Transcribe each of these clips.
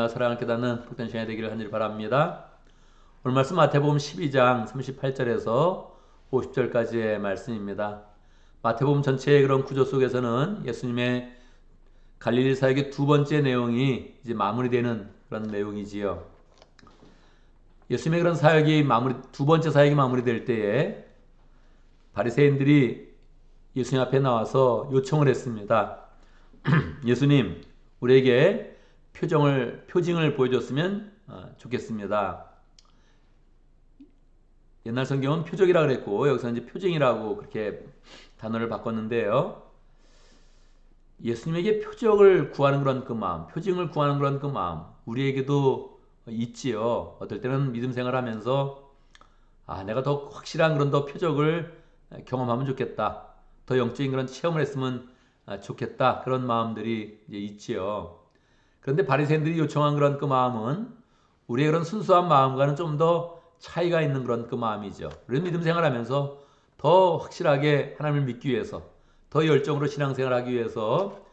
은혜와 사랑을 깨닫는 복된 시간이 되기를 간절히 바랍니다. 오늘 말씀 마태복음 12장 38절에서 50절까지의 말씀입니다. 마태복음 전체의 그런 구조 속에서는 예수님의 갈릴리 사역의 두 번째 내용이 이제 마무리되는 그런 내용이지요. 예수님의 그런 사역이 두 번째 사역이 마무리될 때에 바리새인들이 예수님 앞에 나와서 요청을 했습니다. 예수님, 우리에게 표징을 보여줬으면 좋겠습니다. 옛날 성경은 표적이라 그랬고 여기서 이제 표징이라고 그렇게 단어를 바꿨는데요. 예수님에게 표적을 구하는 그런 그 마음, 표징을 구하는 그런 그 마음, 우리에게도 있지요. 어떨 때는 믿음 생활하면서 내가 더 확실한 그런 더 표적을 경험하면 좋겠다. 더 영적인 그런 체험을 했으면 좋겠다. 그런 마음들이 이제 있지요. 그런데 바리새인들이 요청한 그런 그 마음은 우리의 그런 순수한 마음과는 좀 더 차이가 있는 그런 그 마음이죠. 우리는 믿음 생활하면서 더 확실하게 하나님을 믿기 위해서, 더 열정으로 신앙생활하기 위해서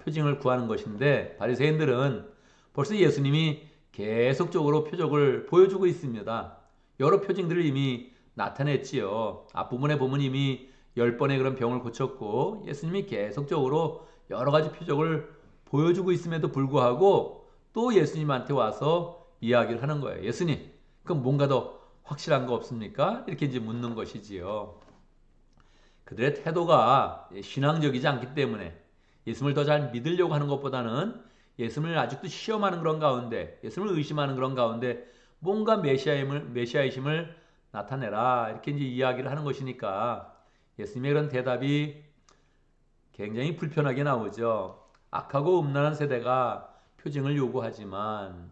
표징을 구하는 것인데 바리새인들은 벌써 예수님이 계속적으로 표적을 보여주고 있습니다. 여러 표징들을 이미 나타냈지요. 앞부분에 보면 이미 10번의 그런 병을 고쳤고 예수님이 계속적으로 여러 가지 표적을 보여주고 있음에도 불구하고 또 예수님한테 와서 이야기를 하는 거예요. 예수님, 그럼 뭔가 더 확실한 거 없습니까? 이렇게 이제 묻는 것이지요. 그들의 태도가 신앙적이지 않기 때문에 예수님을 더 잘 믿으려고 하는 것보다는 예수님을 아직도 시험하는 그런 가운데, 예수님을 의심하는 그런 가운데 뭔가 메시아이심을 나타내라 이렇게 이제 이야기를 하는 것이니까 예수님의 그런 대답이 굉장히 불편하게 나오죠. 악하고 음란한 세대가 표징을 요구하지만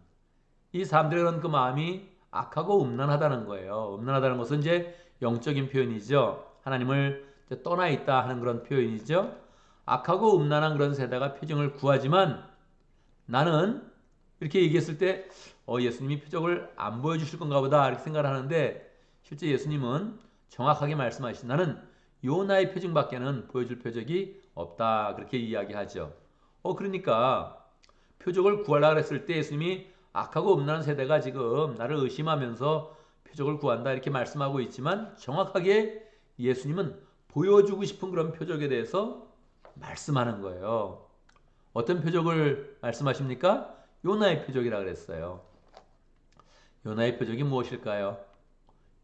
이 사람들의 그런 그 마음이 악하고 음란하다는 거예요. 음란하다는 것은 이제 영적인 표현이죠. 하나님을 떠나 있다 하는 그런 표현이죠. 악하고 음란한 그런 세대가 표징을 구하지만 나는 이렇게 얘기했을 때 예수님이 표적을 안 보여주실 건가 보다 이렇게 생각을 하는데 실제 예수님은 정확하게 말씀하신 나는 요나의 표징밖에는 보여줄 표적이 없다 그렇게 이야기하죠. 그러니까 표적을 구하려고 했을 때 예수님이 악하고 음란한 세대가 지금 나를 의심하면서 표적을 구한다 이렇게 말씀하고 있지만 정확하게 예수님은 보여주고 싶은 그런 표적에 대해서 말씀하는 거예요. 어떤 표적을 말씀하십니까? 요나의 표적이라 그랬어요. 요나의 표적이 무엇일까요?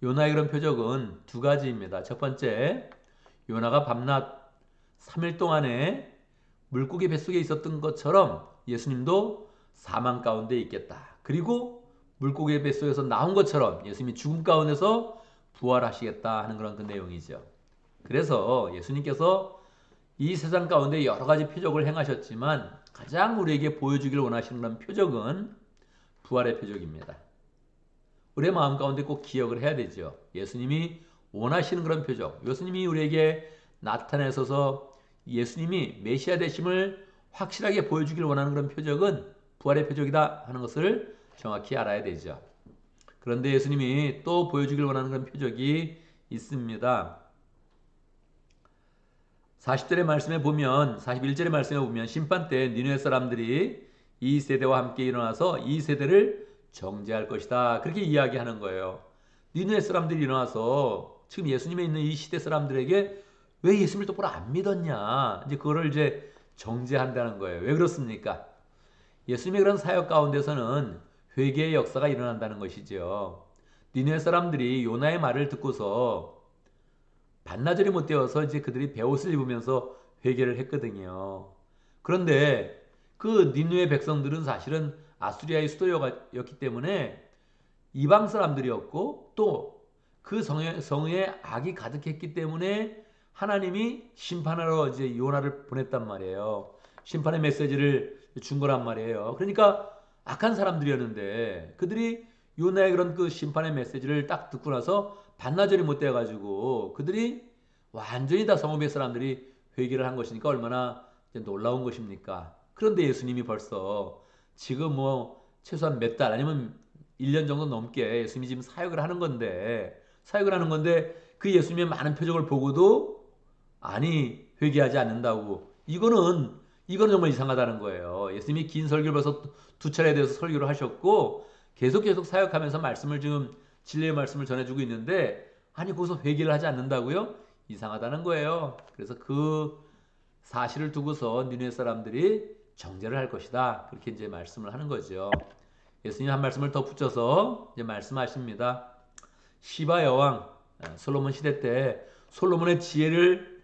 요나의 그런 표적은 두 가지입니다. 첫 번째, 요나가 밤낮 3일 동안에 물고기 뱃속에 있었던 것처럼 예수님도 사망 가운데 있겠다. 그리고 물고기 뱃속에서 나온 것처럼 예수님이 죽음 가운데서 부활하시겠다 하는 그런 그 내용이죠. 그래서 예수님께서 이 세상 가운데 여러 가지 표적을 행하셨지만 가장 우리에게 보여주길 원하시는 그런 표적은 부활의 표적입니다. 우리의 마음 가운데 꼭 기억을 해야 되죠. 예수님이 원하시는 그런 표적, 예수님이 우리에게 나타내셔서 예수님이 메시아 되심을 확실하게 보여주길 원하는 그런 표적은 부활의 표적이다 하는 것을 정확히 알아야 되죠. 그런데 예수님이 또 보여주길 원하는 그런 표적이 있습니다. 40절의 말씀에 보면 41절의 말씀에 보면 심판 때 니느웨 사람들이 이 세대와 함께 일어나서 이 세대를 정죄할 것이다. 그렇게 이야기하는 거예요. 니느웨 사람들이 일어나서 지금 예수님에 있는 이 시대 사람들에게 왜 예수님을 똑바로 안 믿었냐. 이제 그거를 이제 정죄한다는 거예요. 왜 그렇습니까? 예수님의 그런 사역 가운데서는 회개의 역사가 일어난다는 것이죠. 니느웨 사람들이 요나의 말을 듣고서 반나절이 못 되어서 이제 그들이 베옷을 입으면서 회개를 했거든요. 그런데 그 니누의 백성들은 사실은 아수리아의 수도였기 때문에 이방 사람들이었고 또 그 성에 악이 가득했기 때문에 하나님이 심판하러 이제 요나를 보냈단 말이에요. 심판의 메시지를 준 거란 말이에요. 그러니까 악한 사람들이었는데 그들이 요나의 그런 그 심판의 메시지를 딱 듣고 나서 반나절이 못 돼가지고 그들이 완전히 다 성읍의 사람들이 회개를 한 것이니까 얼마나 놀라운 것입니까? 그런데 예수님이 벌써 지금 뭐 최소한 몇 달 아니면 1년 정도 넘게 예수님이 지금 사역을 하는 건데 그 예수님의 많은 표적을 보고도 아니 회개하지 않는다고 이거는 이거는 정말 이상하다는 거예요. 예수님이 긴 설교를 벌써 두 차례에 대해서 설교를 하셨고 계속 사역하면서 말씀을 지금 진리의 말씀을 전해주고 있는데 아니 거기서 회개를 하지 않는다고요? 이상하다는 거예요. 그래서 그 사실을 두고서 니네 사람들이 정죄를 할 것이다. 그렇게 이제 말씀을 하는 거죠. 예수님 한 말씀을 더 붙여서 이제 말씀하십니다. 시바 여왕 솔로몬 시대 때 솔로몬의 지혜를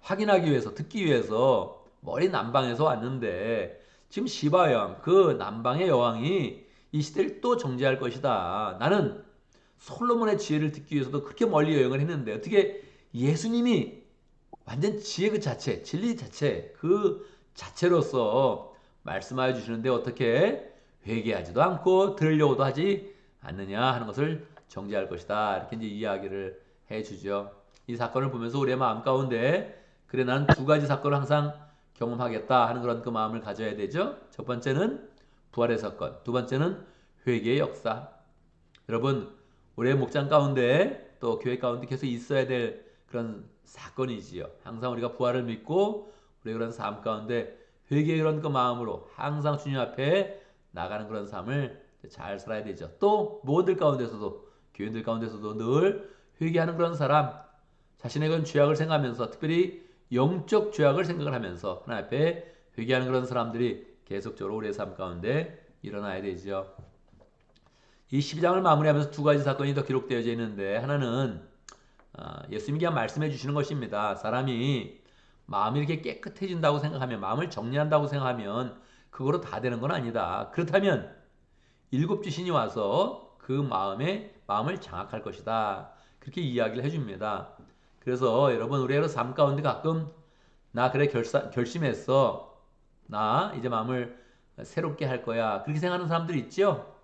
확인하기 위해서 듣기 위해서 머리 남방에서 왔는데 지금 시바 여왕 그 남방의 여왕이 이 시대를 또 정죄할 것이다. 나는 솔로몬의 지혜를 듣기 위해서도 그렇게 멀리 여행을 했는데 어떻게 예수님이 완전 지혜 그 자체, 진리 자체 그 자체로서 말씀하여 주시는데 어떻게 회개하지도 않고 들으려고도 하지 않느냐 하는 것을 정죄할 것이다. 이렇게 이제 이야기를 해주죠. 이 사건을 보면서 우리의 마음 가운데 그래 나는 두 가지 사건을 항상 경험하겠다 하는 그런 그 마음을 가져야 되죠. 첫 번째는 부활의 사건, 두 번째는 회개의 역사. 여러분 우리의 목장 가운데 또 교회 가운데 계속 있어야 될 그런 사건이지요. 항상 우리가 부활을 믿고 우리의 그런 삶 가운데 회개의 그런 그 마음으로 항상 주님 앞에 나가는 그런 삶을 잘 살아야 되죠. 또 모든 가운데서도 교인들 가운데서도 늘 회개하는 그런 사람, 자신의 그런 죄악을 생각하면서 특별히 영적 죄악을 생각을 하면서 하나님 앞에 회개하는 그런 사람들이 계속적으로 우리의 삶 가운데 일어나야 되죠. 이 12장을 마무리하면서 두 가지 사건이 더 기록되어져 있는데 하나는 예수님이 그냥 말씀해 주시는 것입니다. 사람이 마음이 이렇게 깨끗해진다고 생각하면 마음을 정리한다고 생각하면 그거로 다 되는 건 아니다. 그렇다면 일곱 귀신이 와서 그 마음을 장악할 것이다. 그렇게 이야기를 해줍니다. 그래서 여러분 우리의 삶 가운데 가끔 나 그래 결심했어. 나 이제 마음을 새롭게 할 거야. 그렇게 생각하는 사람들이 있죠?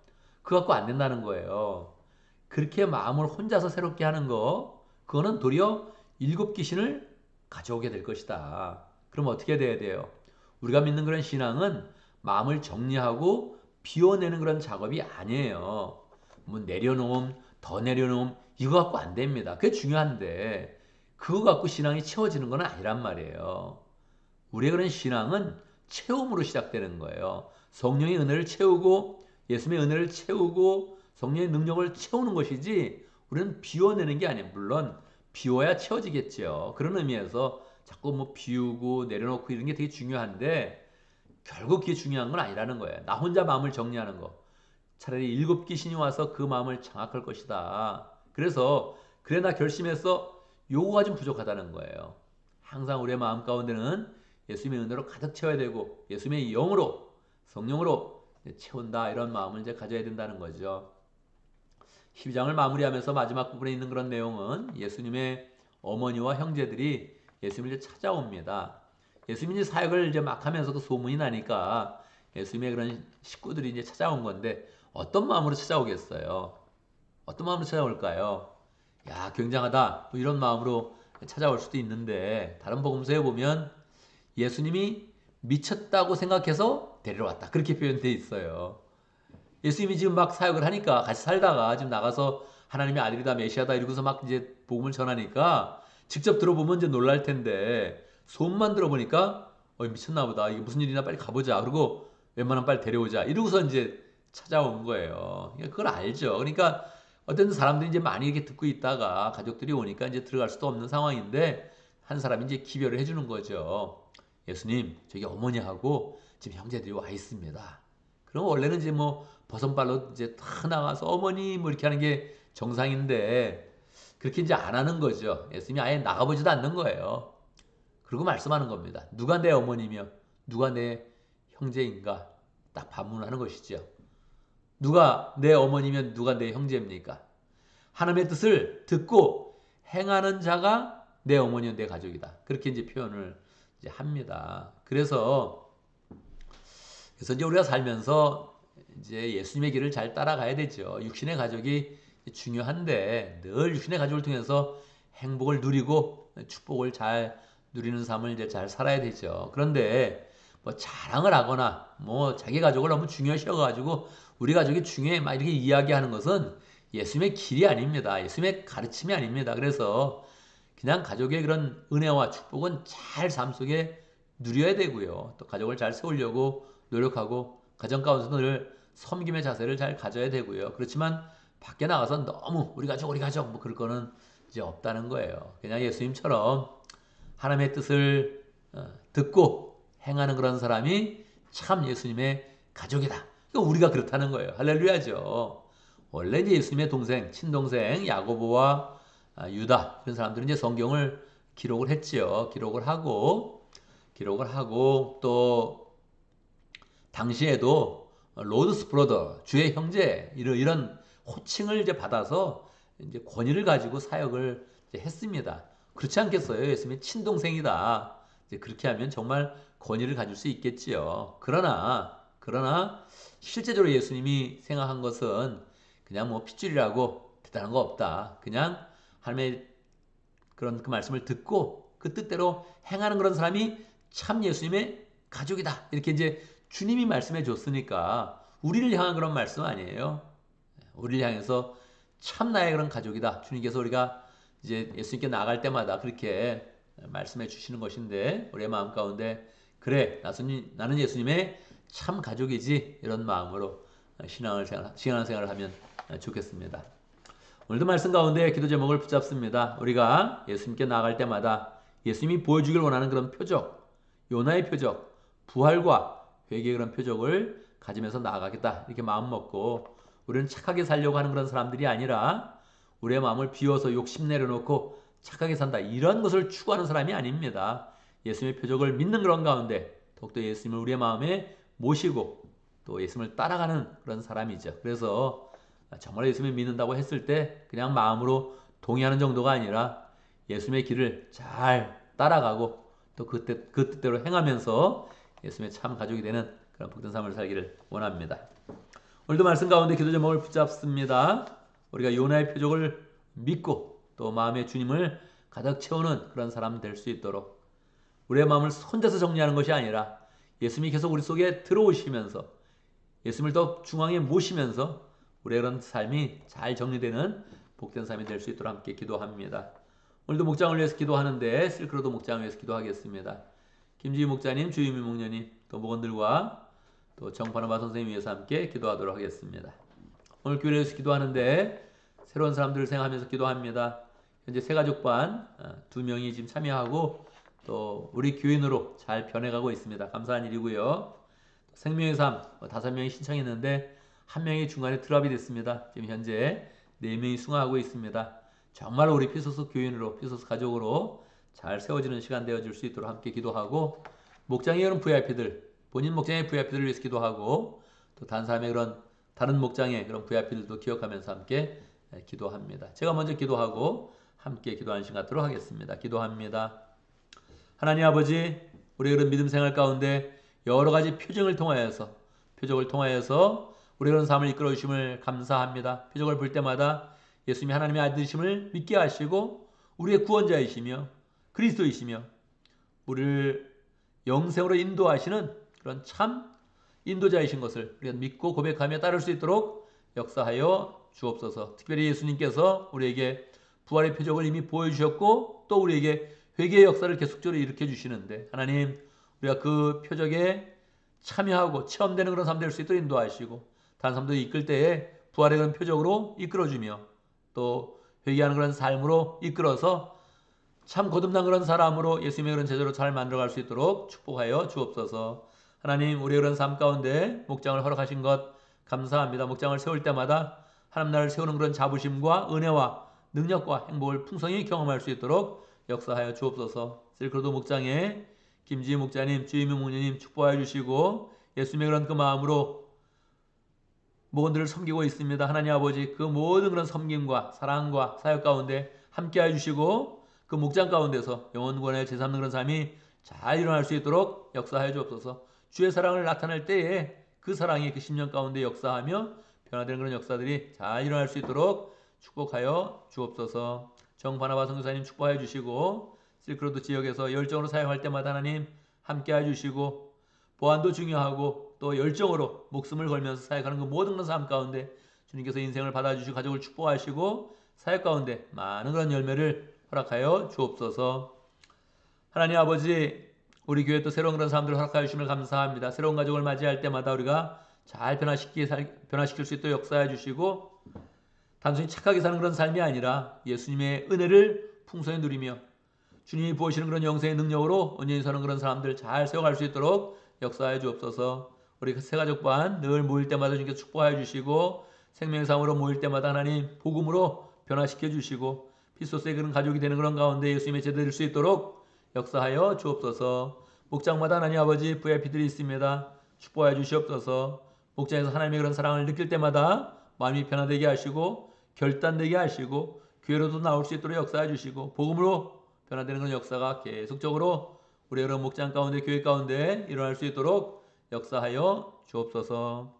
그거 갖고 안 된다는 거예요. 그렇게 마음을 혼자서 새롭게 하는 거 그거는 도리어 일곱 귀신을 가져오게 될 것이다. 그럼 어떻게 돼야 돼요? 우리가 믿는 그런 신앙은 마음을 정리하고 비워내는 그런 작업이 아니에요. 뭐 내려놓음, 더 내려놓음 이거 갖고 안 됩니다. 그게 중요한데 그거 갖고 신앙이 채워지는 건 아니란 말이에요. 우리의 그런 신앙은 채움으로 시작되는 거예요. 성령의 은혜를 채우고 예수님의 은혜를 채우고 성령의 능력을 채우는 것이지 우리는 비워내는 게 아니에요. 물론 비워야 채워지겠죠. 그런 의미에서 자꾸 뭐 비우고 내려놓고 이런 게 되게 중요한데 결국 그게 중요한 건 아니라는 거예요. 나 혼자 마음을 정리하는 거. 차라리 일곱 귀신이 와서 그 마음을 장악할 것이다. 그래서 그래 나 결심해서 요거가 좀 부족하다는 거예요. 항상 우리의 마음 가운데는 예수님의 은혜로 가득 채워야 되고 예수님의 영으로 성령으로 채운다 이런 마음을 이제 가져야 된다는 거죠. 12장을 마무리하면서 마지막 부분에 있는 그런 내용은 예수님의 어머니와 형제들이 예수님을 이제 찾아옵니다. 예수님이 사역을 이제 막 하면서 그 소문이 나니까 예수님의 그런 식구들이 이제 찾아온 건데 어떤 마음으로 찾아오겠어요? 어떤 마음으로 찾아올까요? 야, 굉장하다. 뭐 이런 마음으로 찾아올 수도 있는데 다른 복음서에 보면 예수님이 미쳤다고 생각해서 데려왔다. 그렇게 표현되어 있어요. 예수님이 지금 막 사역을 하니까 같이 살다가 지금 나가서 하나님의 아들이다 메시아다 이러고서 막 이제 복음을 전하니까 직접 들어보면 이제 놀랄 텐데 소문만 들어보니까 미쳤나 보다. 이게 무슨 일이나 빨리 가보자. 그리고 웬만하면 빨리 데려오자. 이러고서 이제 찾아온 거예요. 그걸 알죠. 그러니까 어떤 사람들이 이제 많이 이렇게 듣고 있다가 가족들이 오니까 이제 들어갈 수도 없는 상황인데 한 사람이 이제 기별을 해주는 거죠. 예수님, 저기 어머니하고 지금 형제들이 와 있습니다. 그럼 원래는 이제 뭐 버선발로 이제 다 나가서 어머니 뭐 이렇게 하는 게 정상인데 그렇게 이제 안 하는 거죠. 예수님이 아예 나가보지도 않는 거예요. 그리고 말씀하는 겁니다. 누가 내 어머니며 누가 내 형제인가 딱 반문하는 것이죠. 누가 내 어머니면 누가 내 형제입니까? 하나님의 뜻을 듣고 행하는 자가 내 어머니와 내 가족이다. 그렇게 이제 표현을 이제 합니다. 그래서 이제 우리가 살면서 이제 예수님의 길을 잘 따라가야 되죠. 육신의 가족이 중요한데 늘 육신의 가족을 통해서 행복을 누리고 축복을 잘 누리는 삶을 이제 잘 살아야 되죠. 그런데 뭐 자랑을 하거나 뭐 자기 가족을 너무 중요시해가지고 우리 가족이 중요해 막 이렇게 이야기하는 것은 예수님의 길이 아닙니다. 예수님의 가르침이 아닙니다. 그래서 그냥 가족의 그런 은혜와 축복은 잘 삶 속에 누려야 되고요. 또 가족을 잘 세우려고 노력하고 가정 가운데서 늘 섬김의 자세를 잘 가져야 되고요. 그렇지만 밖에 나가서 너무 우리 가족 뭐 그럴 거는 이제 없다는 거예요. 그냥 예수님처럼 하나님의 뜻을 듣고 행하는 그런 사람이 참 예수님의 가족이다. 그러니까 우리가 그렇다는 거예요. 할렐루야죠. 원래 이제 예수님의 동생, 친동생 야고보와 유다 이런 사람들은 이제 성경을 기록을 했지요. 기록을 하고 또 당시에도 로드스 브로더, 주의 형제 이런 호칭을 이제 받아서 이제 권위를 가지고 사역을 이제 했습니다. 그렇지 않겠어요? 예수님의 친동생이다. 이제 그렇게 하면 정말 권위를 가질 수 있겠지요. 그러나 실제적으로 예수님이 생각한 것은 그냥 뭐 핏줄이라고 대단한 거 없다. 그냥 하나님의 그런 그 말씀을 듣고 그 뜻대로 행하는 그런 사람이 참 예수님의 가족이다. 이렇게 이제 주님이 말씀해 줬으니까 우리를 향한 그런 말씀 아니에요. 우리를 향해서 참 나의 그런 가족이다. 주님께서 우리가 이제 예수님께 나갈 때마다 그렇게 말씀해 주시는 것인데 우리의 마음 가운데 그래 나는 예수님의 참 가족이지 이런 마음으로 신앙생활을 하면 좋겠습니다. 오늘도 말씀 가운데 기도 제목을 붙잡습니다. 우리가 예수님께 나아갈 때마다 예수님이 보여주길 원하는 그런 표적, 요나의 표적, 부활과 회개의 그런 표적을 가지면서 나아가겠다 이렇게 마음 먹고 우리는 착하게 살려고 하는 그런 사람들이 아니라 우리의 마음을 비워서 욕심 내려놓고 착하게 산다 이런 것을 추구하는 사람이 아닙니다. 예수님의 표적을 믿는 그런 가운데 더욱더 예수님을 우리의 마음에 모시고 또 예수님을 따라가는 그런 사람이죠. 그래서 정말 예수님을 믿는다고 했을 때 그냥 마음으로 동의하는 정도가 아니라 예수님의 길을 잘 따라가고 또 그 뜻대로 행하면서 예수님의 참 가족이 되는 그런 복된 삶을 살기를 원합니다. 오늘도 말씀 가운데 기도 제목을 붙잡습니다. 우리가 요나의 표적을 믿고 또 마음의 주님을 가득 채우는 그런 사람 될 수 있도록 우리의 마음을 혼자서 정리하는 것이 아니라 예수님이 계속 우리 속에 들어오시면서 예수님을 더 중앙에 모시면서 우리의 그런 삶이 잘 정리되는 복된 삶이 될 수 있도록 함께 기도합니다. 오늘도 목장을 위해서 기도하는데 실크로도 목장을 위해서 기도하겠습니다. 김지희 목자님, 주유미 목녀님, 또 목원들과 또 정파나바 선생님 위해서 함께 기도하도록 하겠습니다. 오늘 교회를 위해서 기도하는데 새로운 사람들을 생각하면서 기도합니다. 현재 새가족반 2명이 지금 참여하고 또 우리 교인으로 잘 변해가고 있습니다. 감사한 일이고요. 생명의 삶 5명이 신청했는데 1명이 중간에 드랍이 됐습니다. 지금 현재 4명이 승화하고 있습니다. 정말 우리 피소스 교인으로 피소스 가족으로 잘 세워지는 시간 되어줄 수 있도록 함께 기도하고 목장에 오는 VIP들 본인 목장의 VIP들을 위해서 기도하고 또 다른 사람의 그런 다른 목장의 그런 VIP들도 기억하면서 함께 기도합니다. 제가 먼저 기도하고 함께 기도하는 시간 갖도록 하겠습니다. 기도합니다. 하나님 아버지 우리의 그런 믿음 생활 가운데 여러 가지 표적을 통하여서 우리의 그런 삶을 이끌어 주심을 감사합니다. 표적을 볼 때마다 예수님이 하나님의 아들이심을 믿게 하시고 우리의 구원자이시며 그리스도이시며 우리를 영생으로 인도하시는 그런 참 인도자이신 것을 우리가 믿고 고백하며 따를 수 있도록 역사하여 주옵소서. 특별히 예수님께서 우리에게 부활의 표적을 이미 보여주셨고 또 우리에게 회개의 역사를 계속적으로 일으켜 주시는데 하나님 우리가 그 표적에 참여하고 체험되는 그런 삶 될 수 있도록 인도하시고 다른 사람들 이끌 때에 부활의 그런 표적으로 이끌어주며 또 회개하는 그런 삶으로 이끌어서 참 거듭난 그런 사람으로 예수님의 그런 제자로 잘 만들어갈 수 있도록 축복하여 주옵소서. 하나님 우리의 그런 삶 가운데 목장을 허락하신 것 감사합니다. 목장을 세울 때마다 하나님 나라를 세우는 그런 자부심과 은혜와 능력과 행복을 풍성히 경험할 수 있도록 역사하여 주옵소서. 실크로도 목장에 김지희 목자님, 주임용 목녀님 축복하여 주시고 예수님의 그런 그 마음으로 목원들을 섬기고 있습니다. 하나님 아버지 그 모든 그런 섬김과 사랑과 사역 가운데 함께하여 주시고 그 목장 가운데서 영원권의 제3는 그런 삶이 잘 일어날 수 있도록 역사하여 주옵소서. 주의 사랑을 나타낼 때에 그 사랑이 그 10년 가운데 역사하며 변화되는 그런 역사들이 잘 일어날 수 있도록 축복하여 주옵소서. 정바나바 선교사님 축복하여 주시고 실크로드 지역에서 열정으로 사역할 때마다 하나님 함께하여 주시고 보안도 중요하고 또 열정으로 목숨을 걸면서 사역하는 그 모든 삶 가운데 주님께서 인생을 받아주시고 가족을 축복하시고 사역 가운데 많은 그런 열매를 허락하여 주옵소서. 하나님 아버지 우리 교회 또 새로운 그런 사람들을 허락하여 주심을 감사합니다. 새로운 가족을 맞이할 때마다 우리가 잘 변화시킬 수 있도록 역사해 주시고 단순히 착하게 사는 그런 삶이 아니라 예수님의 은혜를 풍성히 누리며 주님이 부으시는 그런 영생의 능력으로 온전히 사는 그런 사람들 잘 세워갈 수 있도록 역사해 주옵소서. 우리 새가족반 늘 모일 때마다 주님께서 축복하여 주시고 생명의 삶으로 모일 때마다 하나님 복음으로 변화시켜 주시고 피소스의 그런 가족이 되는 그런 가운데 예수님의 제자 될 수 있도록 역사하여 주옵소서. 목장마다 하나님 아버지 VIP들이 있습니다. 축복하여 주시옵소서. 목장에서 하나님의 그런 사랑을 느낄 때마다 마음이 변화되게 하시고 결단되게 하시고 교회로도 나올 수 있도록 역사해 주시고 복음으로 변화되는 그런 역사가 계속적으로 우리 여러 목장 가운데 교회 가운데 일어날 수 있도록 역사하여 주옵소서.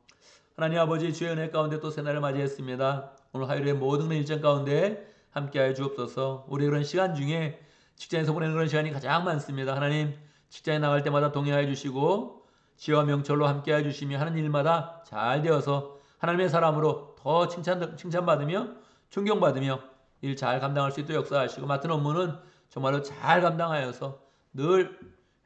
하나님 아버지 주의 은혜 가운데 또 새날을 맞이했습니다. 오늘 화요일의 모든 일정 가운데 함께하여 주옵소서. 우리 그런 시간 중에 직장에서 보내는 그런 시간이 가장 많습니다. 하나님 직장에 나갈 때마다 동행하여 주시고 지혜와 명철로 함께하여 주시며 하는 일마다 잘 되어서 하나님의 사람으로 더 칭찬받으며 존경받으며 일 잘 감당할 수 있도록 역사하시고 맡은 업무는 정말로 잘 감당하여서 늘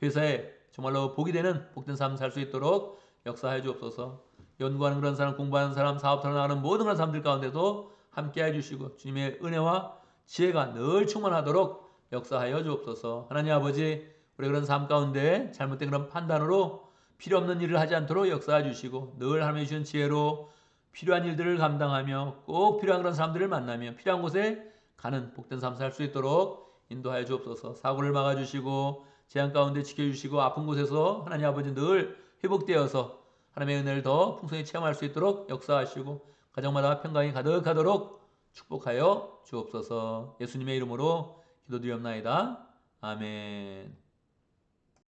회사에 정말로 복이 되는 복된 삶 살 수 있도록 역사해 주옵소서. 연구하는 그런 사람, 공부하는 사람, 사업터로 나가는 모든 그런 사람들 가운데도 함께해 주시고 주님의 은혜와 지혜가 늘 충만하도록 역사하여 주옵소서. 하나님 아버지 우리 그런 삶 가운데 잘못된 그런 판단으로 필요 없는 일을 하지 않도록 역사해 주시고 늘 하나님이 주신 지혜로 필요한 일들을 감당하며 꼭 필요한 그런 사람들을 만나며 필요한 곳에 가는 복된 삶 살 수 있도록 인도하여 주옵소서. 사고를 막아주시고 재앙 가운데 지켜주시고 아픈 곳에서 하나님 아버지 늘 회복되어서 하나님의 은혜를 더 풍성히 체험할 수 있도록 역사하시고 가정마다 평강이 가득하도록 축복하여 주옵소서. 예수님의 이름으로 기도드리옵나이다. 아멘.